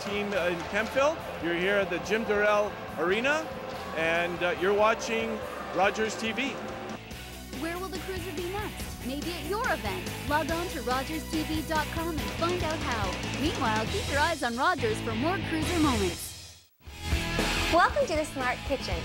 Team in Kempville. You're here at the Jim Durrell Arena, and you're watching RALYZZ TV. Where will the cruiser be next? Maybe at your event. Log on to RALYZZTV.com and find out how. Meanwhile, keep your eyes on RALYZZ for more cruiser moments. Welcome to the Smart Kitchen.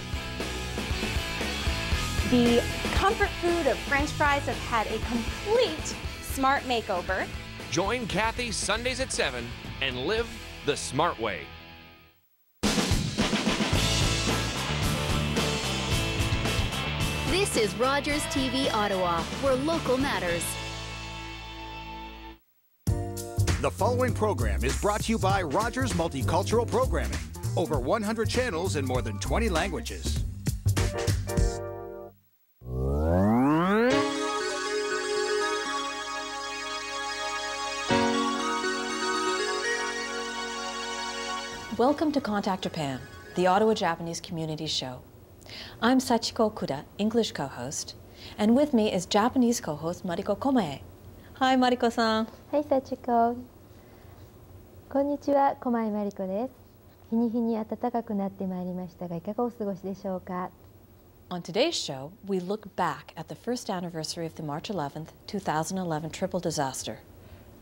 The comfort food of French fries have had a complete smart makeover. Join Kathy Sundays at 7 and live the smart way. This is RALYZZ TV Ottawa, where local matters. The following program is brought to you by RALYZZ Multicultural Programming. Over 100 channels in more than 20 languages. Welcome to Contact Japan, the Ottawa Japanese Community Show. I'm Sachiko Kuda, English co-host, and with me is Japanese co-host Mariko Komae. Hi, Mariko-san. Hi, Sachiko. こんにちは、小前真理子です。日に日に暖かくなってまいりましたが、いかがお過ごしでしょうか。On today's show, we look back at the first anniversary of the March 11th, 2011 triple disaster,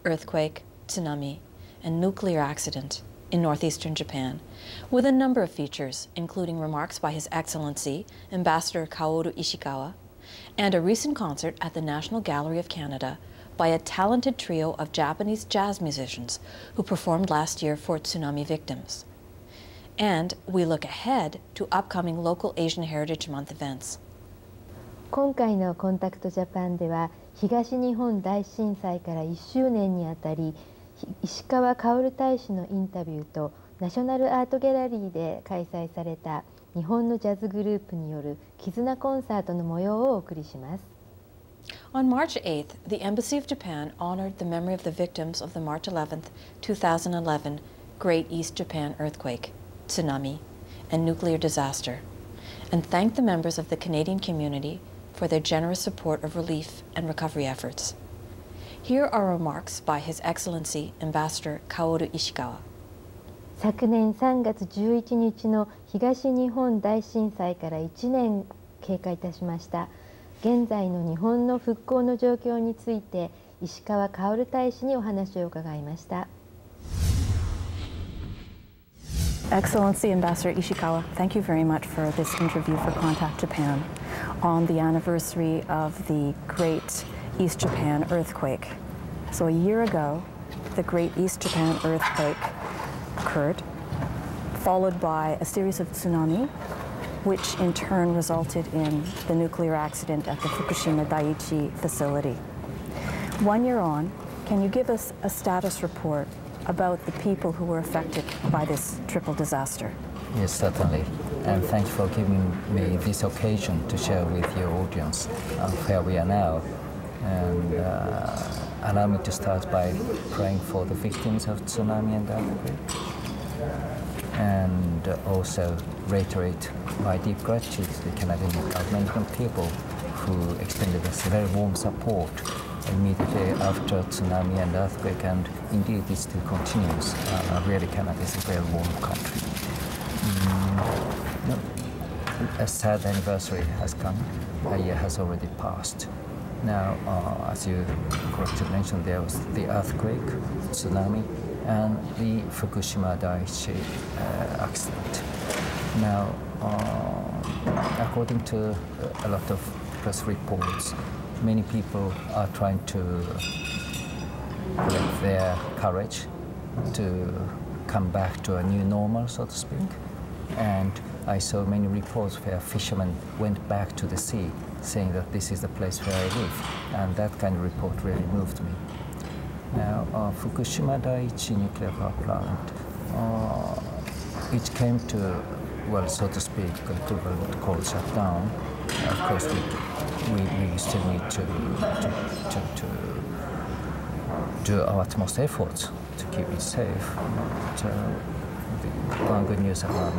earthquake, tsunami, and nuclear accident in northeastern Japan, with a number of features, including remarks by His Excellency, Ambassador Kaoru Ishikawa, and a recent concert at the National Gallery of Canada by a talented trio of Japanese jazz musicians who performed last year for tsunami victims. And we look ahead to upcoming local Asian Heritage Month events. 今回のコンタクトジャパンでは、東日本大震災から1周年にあたり、石川薫大使のインタビューとナショナルアートギャラリーで開催された日本のジャズグループによる絆コンサートの模様をお送りします。On March 8th, the Embassy of Japan honored the memory of the victims of the March 11th, 2011 Great East Japan earthquake, tsunami, and nuclear disaster, and thanked the members of the Canadian community for their generous support of relief and recovery efforts. Here are remarks by His Excellency Ambassador Kaoru Ishikawa. 昨年3月11日の東日本大震災から1年経過いたしました。現在の日本の復興の状況について石川薫大使にお話を伺いました。Excellency Ambassador Ishikawa, thank you very much for this interview for Contact Japan on the anniversary of the Great East Japan earthquake. So a year ago, the Great East Japan earthquake occurred, followed by a series of tsunami, which in turn resulted in the nuclear accident at the Fukushima Daiichi facility. 1 year on, can you give us a status report about the people who were affected by this triple disaster? Yes, certainly. And thank you for giving me this occasion to share with your audience where we are now. And allow me to start by praying for the victims of tsunami and earthquake. And also reiterate my deep gratitude to the Canadian government and people who extended us very warm support immediately after tsunami and earthquake, and indeed it still continues. Really, Canada is a very warm country. A sad anniversary has come. A year has already passed. Now, as you correctly mentioned, there was the earthquake, tsunami, and the Fukushima Daiichi accident. Now, according to a lot of press reports, many people are trying to collect their courage to come back to a new normal, so to speak. And I saw many reports where fishermen went back to the sea, saying that this is the place where I live. And that kind of report really moved me. Now, Fukushima Daiichi nuclear power plant, it came to, well, so to speak, equivalent cold shutdown. Of course, we still need to do our utmost efforts to keep it safe. But, the one good news among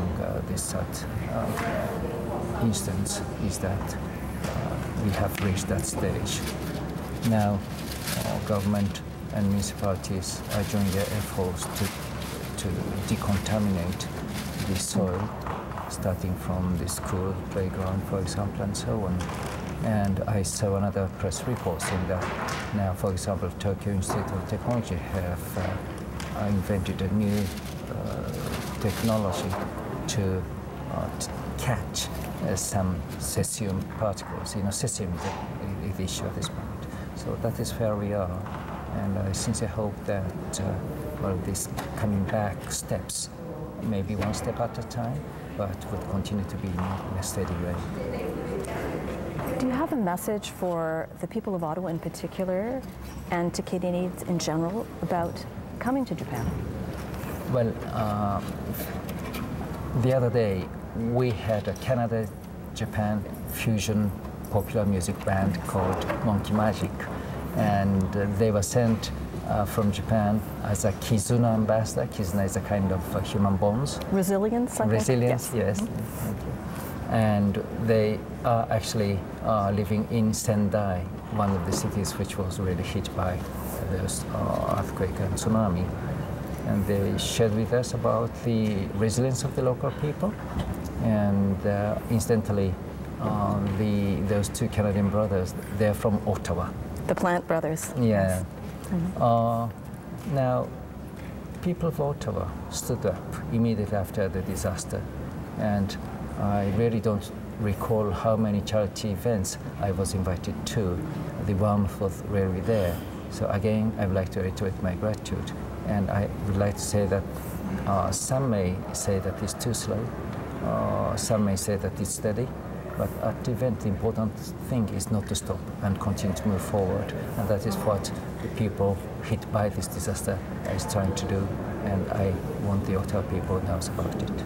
this sad instance is that we have reached that stage. Now, government and municipalities are joining their efforts to decontaminate the soil, starting from the school playground, for example, and so on. And I saw another press report saying that now, for example, Tokyo Institute of Technology have invented a new technology to catch some cesium particles. You know, cesium is the issue at this point. So that is where we are. And I sincerely hope that, well, these coming back steps, maybe one step at a time, but would continue to be in a steady way. Do you have a message for the people of Ottawa in particular and to Canadians in general about coming to Japan? Well, the other day we had a Canada-Japan fusion popular music band called Monkey Magic, and they were sent from Japan as a KIZUNA ambassador. KIZUNA is a kind of human bonds. Resilience, I think? Resilience, yes. And they are actually living in Sendai, one of the cities which was really hit by this earthquake and tsunami. And they shared with us about the resilience of the local people. And incidentally, those two Canadian brothers, they're from Ottawa. The Plant Brothers. Yeah. Yes. Now, people of Ottawa stood up immediately after the disaster, and I really don't recall how many charity events I was invited to. The warmth was really there. So again, I would like to reiterate my gratitude, and I would like to say that some may say that it's too slow, some may say that it's steady, but at the event, the important thing is not to stop and continue to move forward. And that is what the people hit by this disaster is trying to do. And I want the Ottawa people to know about it.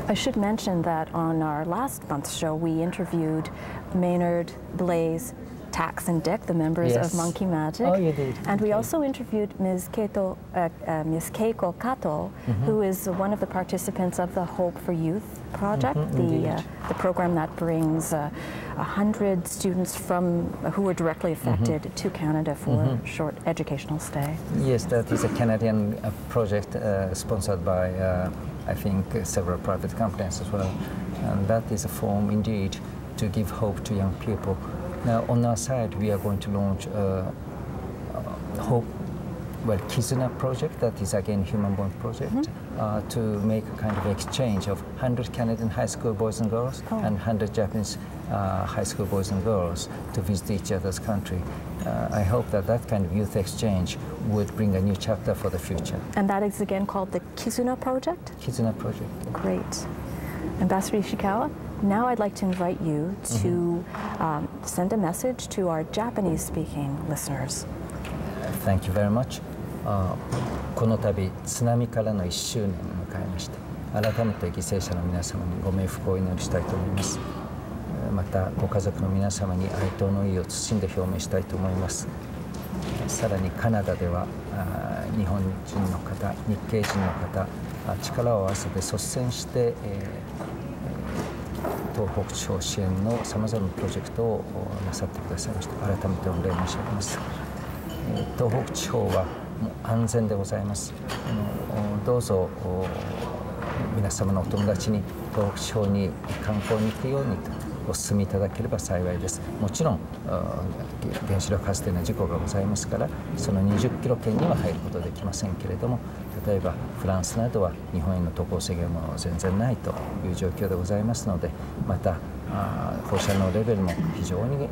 I should mention that on our last month's show, we interviewed Maynard, Blaze, Tax, and Dick, the members of Monkey Magic. Oh, you did. And we also interviewed Ms. Keiko Kato, who is one of the participants of the Hope for Youth project, the program that brings 100 students who were directly affected to Canada for a short educational stay. Yes, that is a Canadian project sponsored by, I think, several private companies as well. And that is a form, indeed, to give hope to young people. Now, on our side, we are going to launch KIZUNA project, that is again human bond project, to make a kind of exchange of 100 Canadian high school boys and girls and 100 Japanese high school boys and girls to visit each other's country. I hope that that kind of youth exchange would bring a new chapter for the future. And that is again called the KIZUNA project? KIZUNA project. Great. Ambassador Ishikawa, now I'd like to invite you to send a message to our Japanese-speaking listeners. Thank you very much. この度津波からの1周年を迎えまして、改めて犠牲者の皆様にご冥福をお祈りしたいと思います。またご家族の皆様に哀悼の意を謹んで表明したいと思います。さらにカナダでは日本人の方、日系人の方、力を合わせて率先して、東北地方支援のさまざまなプロジェクトをなさってくださいまして、改めて御礼申し上げます。東北地方は安全でございます。どうぞ皆様のお友達に東北地方に観光に行くようにとお勧めいただければ幸いです。もちろん原子力発電の事故がございますから、その20キロ圏には入ることできませんけれども、例えばフランスなどは日本への渡航制限も全然ないという状況でございますので、また放射能レベルも非常に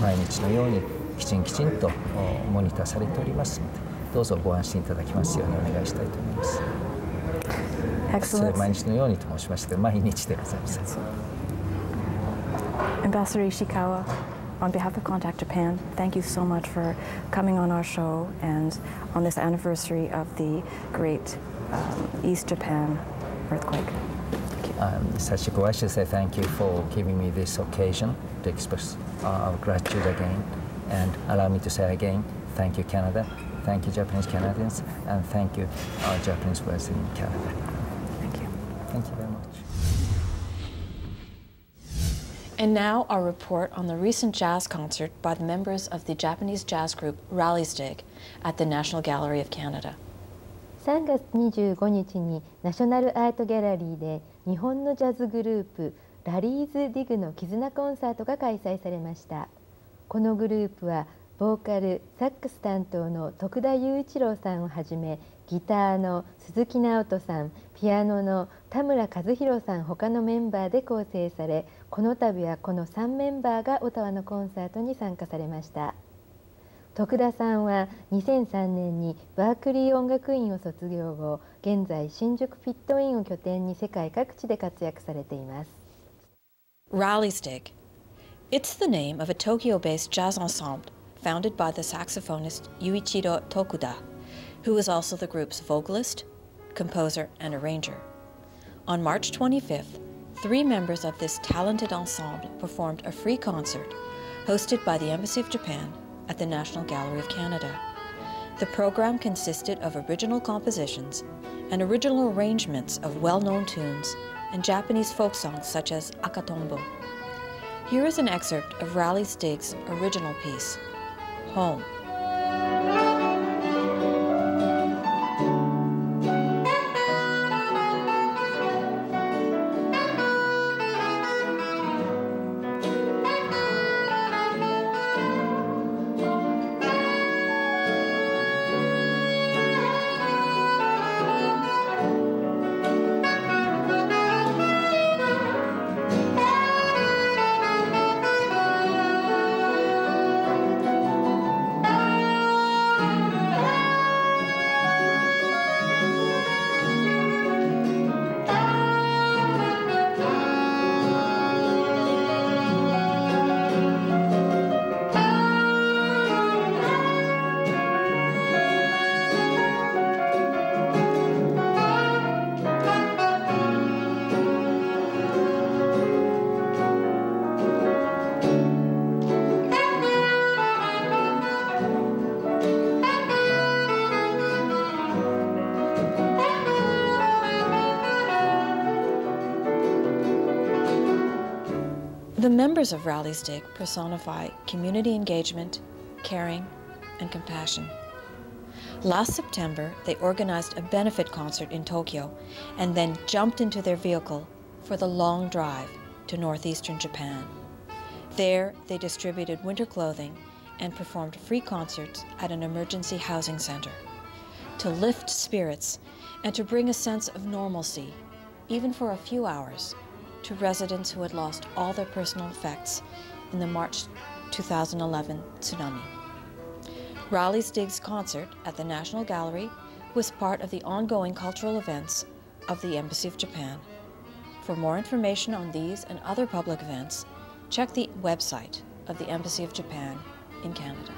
毎日のようにきちんとモニターされておりますので、どうぞご安心いただきますようにお願いしたいと思います。毎日のようにと申しましたけど、毎日でございます。Ambassador Ishikawa, on behalf of Contact Japan, thank you so much for coming on our show and on this anniversary of the great East Japan earthquake. Sachiko, I should say thank you for giving me this occasion to express our gratitude again. And allow me to say again, thank you, Canada, thank you, Japanese Canadians, and thank you, our Japanese friends in Canada. Thank you. Thank you very much. And now our report on the recent jazz concert by the members of the Japanese jazz group RALYZZ DIG at the National Gallery of Canada. 3月25日にナショナルアートギャラリーで日本のジャズグループラリーズディグの絆コンサートが開催されました。このグループはボーカル・サックス担当の徳田雄一郎さんをはじめ、ギターの鈴木直人さん、ピアノの田村和大さん他のメンバーで構成され、この度はこの3メンバーがオタワのコンサートに参加されました。徳田さんは2003年にバークリー音楽院を卒業後、現在新宿ピットインを拠点に世界各地で活躍されています。RALYZZ DIG. It's the name of a Tokyo-based jazz ensemble founded by the saxophonist Yuichiro Tokuda, who is also the group's vocalist, composer, and arranger. On March 25th, 3 members of this talented ensemble performed a free concert hosted by the Embassy of Japan at the National Gallery of Canada. The program consisted of original compositions and original arrangements of well-known tunes and Japanese folk songs such as Akatombo. Here is an excerpt of RALYZZ DIG's original piece, Home. The members of RALYZZ DIG personify community engagement, caring, and compassion. Last September, they organized a benefit concert in Tokyo and then jumped into their vehicle for the long drive to northeastern Japan. There, they distributed winter clothing and performed free concerts at an emergency housing center to lift spirits and to bring a sense of normalcy, even for a few hours, to residents who had lost all their personal effects in the March 2011 tsunami. RALYZZ DIG's concert at the National Gallery was part of the ongoing cultural events of the Embassy of Japan. For more information on these and other public events, check the website of the Embassy of Japan in Canada.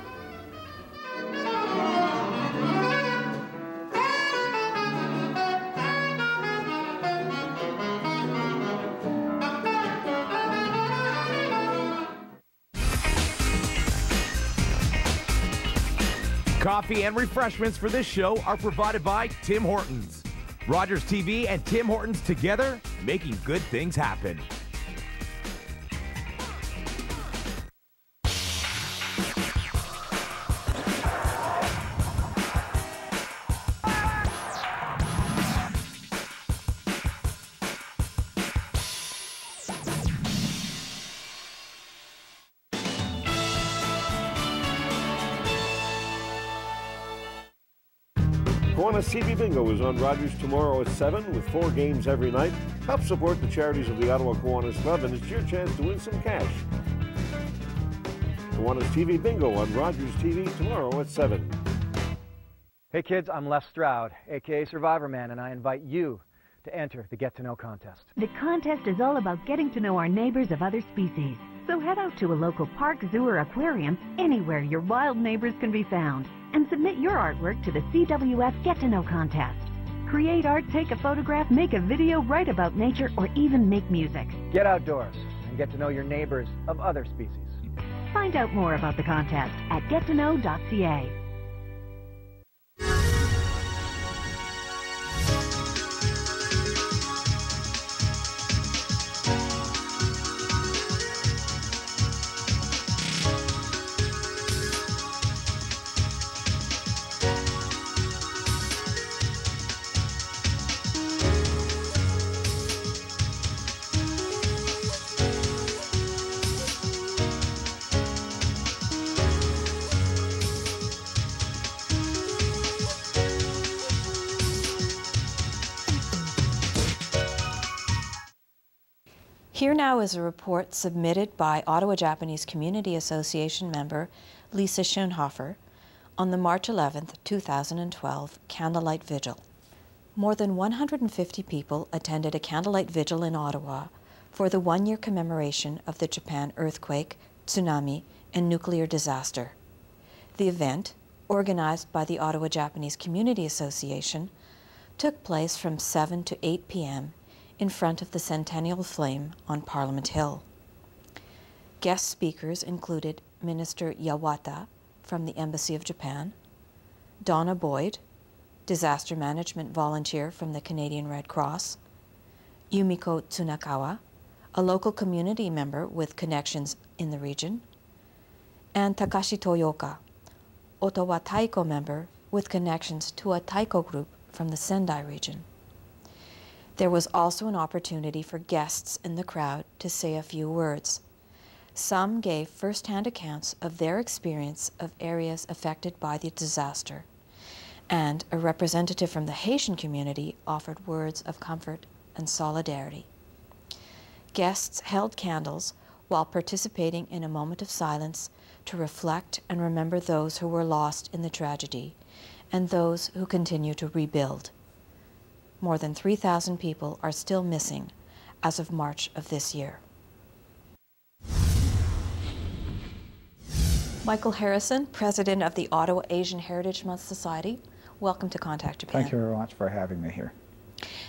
Coffee and refreshments for this show are provided by Tim Hortons. Rogers TV and Tim Hortons together, making good things happen. Kiwanis TV Bingo is on Rogers tomorrow at 7 with 4 games every night. Help support the charities of the Ottawa Kiwanis Club, and it's your chance to win some cash. Kiwanis TV Bingo on Rogers TV tomorrow at 7. Hey kids, I'm Les Stroud, aka Survivor Man, and I invite you to enter the Get to Know contest. The contest is all about getting to know our neighbors of other species. So head out to a local park, zoo, or aquarium, anywhere your wild neighbors can be found, and submit your artwork to the CWF Get to Know contest. Create art, take a photograph, make a video, write about nature, or even make music. Get outdoors and get to know your neighbors of other species. Find out more about the contest at gettoknow.ca. Here now is a report submitted by Ottawa Japanese Community Association member Lisa Schoenhofer on the March 11th, 2012 Candlelight Vigil. More than 150 people attended a candlelight vigil in Ottawa for the one-year commemoration of the Japan earthquake, tsunami, and nuclear disaster. The event, organized by the Ottawa Japanese Community Association, took place from 7 to 8 p.m. in front of the Centennial Flame on Parliament Hill. Guest speakers included Minister Yawata from the Embassy of Japan, Donna Boyd, disaster management volunteer from the Canadian Red Cross, Yumiko Tsunakawa, a local community member with connections in the region, and Takashi Toyoka, Ottawa Taiko member with connections to a Taiko group from the Sendai region. There was also an opportunity for guests in the crowd to say a few words. Some gave first-hand accounts of their experience of areas affected by the disaster, and a representative from the Haitian community offered words of comfort and solidarity. Guests held candles while participating in a moment of silence to reflect and remember those who were lost in the tragedy and those who continue to rebuild. More than 3,000 people are still missing as of March of this year. Michael Harrison, President of the Ottawa Asian Heritage Month Society, welcome to Contact Japan. Thank you very much for having me here.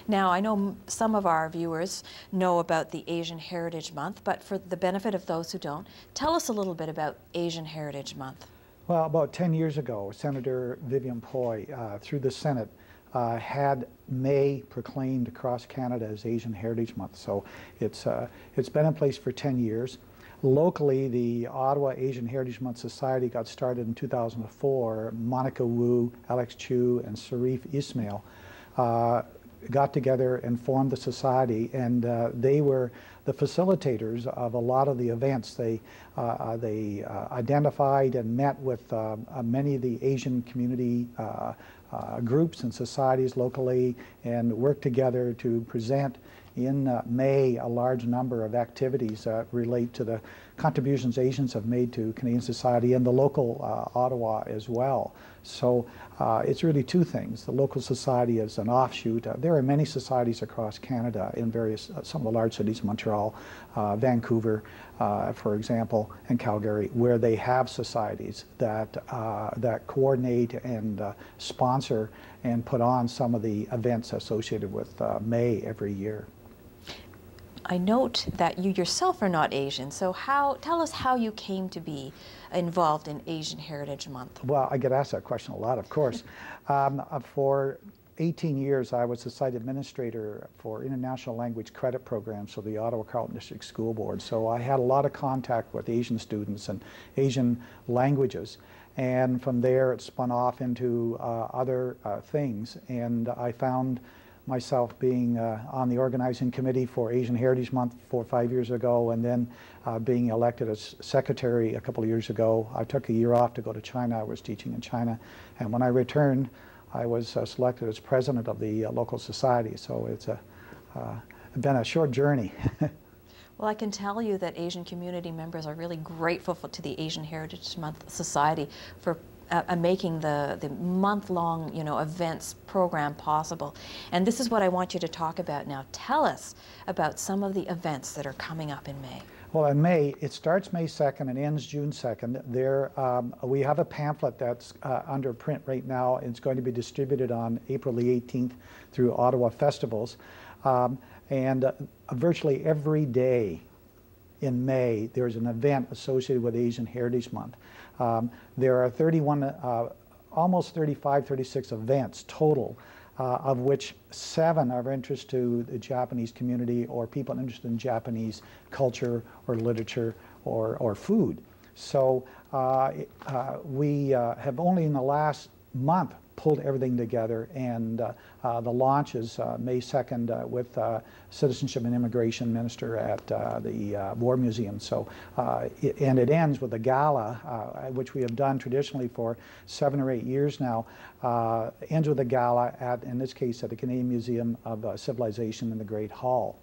Now, I know some of our viewers know about the Asian Heritage Month, but for the benefit of those who don't, tell us a little bit about Asian Heritage Month. Well, about 10 years ago, Senator Vivian Poy, through the Senate, had May proclaimed across Canada as Asian Heritage Month. So it's been in place for 10 years. Locally, the Ottawa Asian Heritage Month Society got started in 2004. Monica Wu, Alex Chu, and Sarif Ismail got together and formed the society, and they were the facilitators of a lot of the events. They identified and met with many of the Asian community groups and societies locally, and worked together to present in May a large number of activities that relate to the contributions Asians have made to Canadian society and the local Ottawa as well. So it's really two things. The local society is an offshoot. There are many societies across Canada in various, some of the large cities, Montreal, Vancouver, for example, and Calgary, where they have societies that, that coordinate and sponsor and put on some of the events associated with May every year. I note that you yourself are not Asian, so tell us how you came to be involved in Asian Heritage Month. Well, I get asked that question a lot, of course. For 18 years, I was the site administrator for international language credit programs for the Ottawa Carleton District School Board, so I had a lot of contact with Asian students and Asian languages. And from there, it spun off into other things, and I found myself being on the organizing committee for Asian Heritage Month 4 or 5 years ago, and then being elected as secretary a couple of years ago. I took a year off to go to China. I was teaching in China, and when I returned, I was selected as president of the local society. So it's been a short journey. Well, I can tell you that Asian community members are really grateful to the Asian Heritage Month Society for making the month-long, events program possible. And this is what I want you to talk about now. Tell us about some of the events that are coming up in May. Well, in May, it starts May 2nd and ends June 2nd. There, we have a pamphlet that's under print right now. It's going to be distributed on April the 18th through Ottawa Festivals. And virtually every day in May, there's an event associated with Asian Heritage Month. There are 31, almost 35, 36 events total, of which 7 are of interest to the Japanese community or people interested in Japanese culture or literature or food. So we have only in the last month pulled everything together, and the launch is May 2nd with Citizenship and Immigration Minister at the War Museum. So, and it ends with a gala, which we have done traditionally for 7 or 8 years now. Ends with a gala at, in this case, at the Canadian Museum of Civilization in the Great Hall.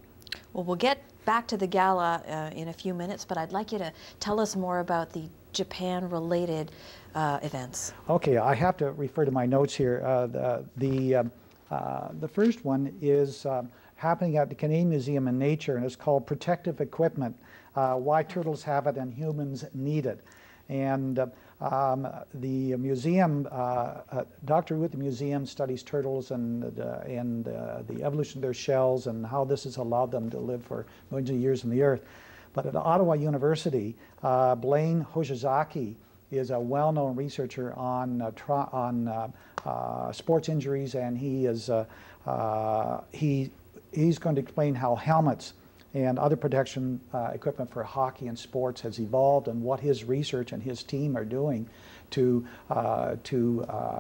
Well, we'll get back to the gala in a few minutes, but I'd like you to tell us more about the Japan-related events. Okay, I have to refer to my notes here. The first one is happening at the Canadian Museum in Nature, and it's called Protective Equipment, Why Turtles Have It and Humans Need It. And the museum, Dr. Wu at the museum studies turtles and the evolution of their shells and how this has allowed them to live for millions of years on the earth. But at Ottawa University, Blaine Hoshizaki is a well-known researcher on sports injuries, and he's going to explain how helmets and other protection equipment for hockey and sports has evolved, and what his research and his team are doing to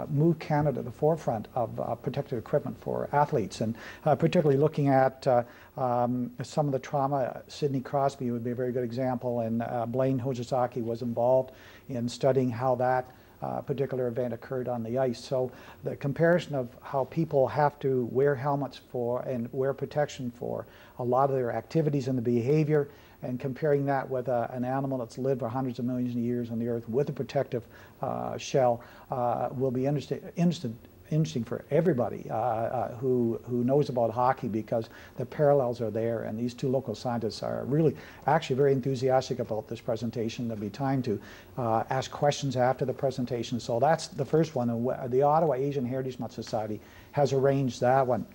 move Canada to the forefront of protective equipment for athletes, and particularly looking at some of the trauma. Sidney Crosby would be a very good example, and Blaine Hoshizaki was involved in studying how that particular event occurred on the ice. So the comparison of how people have to wear helmets for and wear protection for a lot of their activities and the behavior, and comparing that with an animal that's lived for hundreds of millions of years on the earth with a protective shell will be interesting for everybody who knows about hockey, because the parallels are there, and these two local scientists are really actually very enthusiastic about this presentation. There'll be time to ask questions after the presentation. So that's the first one. The Ottawa Asian Heritage Month Society has arranged that one.